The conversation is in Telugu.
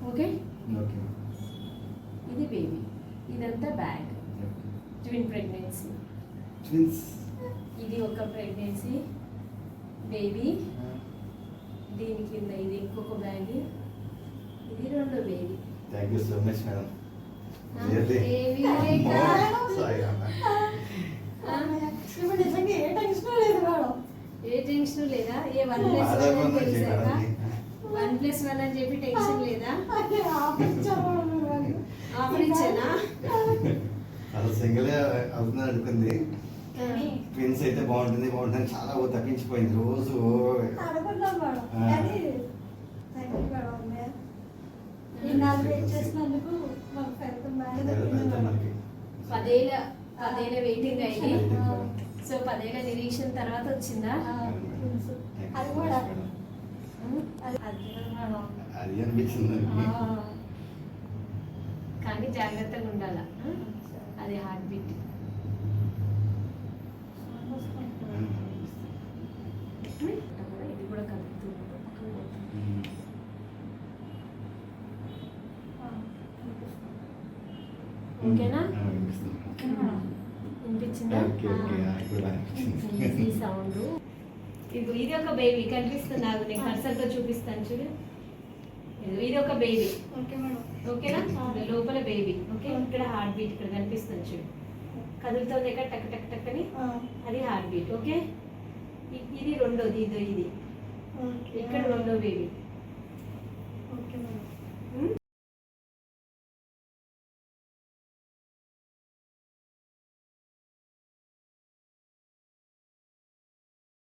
ఓకే. ఓకే. ఇది బేబీ, ఇదంతా బ్యాగ్. Twin pregnancy. ట్విన్స్. ఇది ఒక ప్రెగ్నెన్సీ బేబీ, దీని కింద ఇది ఇంకొక బ్యాగ్, ఇది రెండో baby. Thank you so much madam. A tension లేదా? ఏ 1+1 అని చెప్పి టెన్షన్ లేదా? ఆఫర్ ఇచ్చానా? అసలు సింగిల్ అవుతుంది అనుకుంది, ట్విన్స్ అయితే బాగుంటుంది బాగుంటుంది చాలా తప్పించిపోయింది రోజు. పదేళ్ళ వెయిటింగ్ అయింది. సో 10 ఏళ్ళ నిరీక్షణ తర్వాత వచ్చిందా? అది అనిపించింది కానీ జాగ్రత్తగా ఉండాల. అది హార్ట్ బీట్. ఇది కూడా కలుపుతుంది. ఓకేనా? వినిపించిందా? Easy sound. ఇది ఒక బేబీ కనిపిస్తుంది నాకు, నేను కర్సర్తో చూపిస్తాను చూడు. ఇది ఒక బేబీ. ఓకేనా? లోపల బేబీ. ఓకే, ఇక్కడ హార్ట్ బీట్ ఇక్కడ కనిపిస్తుంది చూడు, కదులుతుంది ఇక్కడ టక్ టక్ టక్ అని, అది హార్ట్ బీట్. ఓకే, ఇది రెండోది, ఇది ఇక్కడ రెండో బేబీ.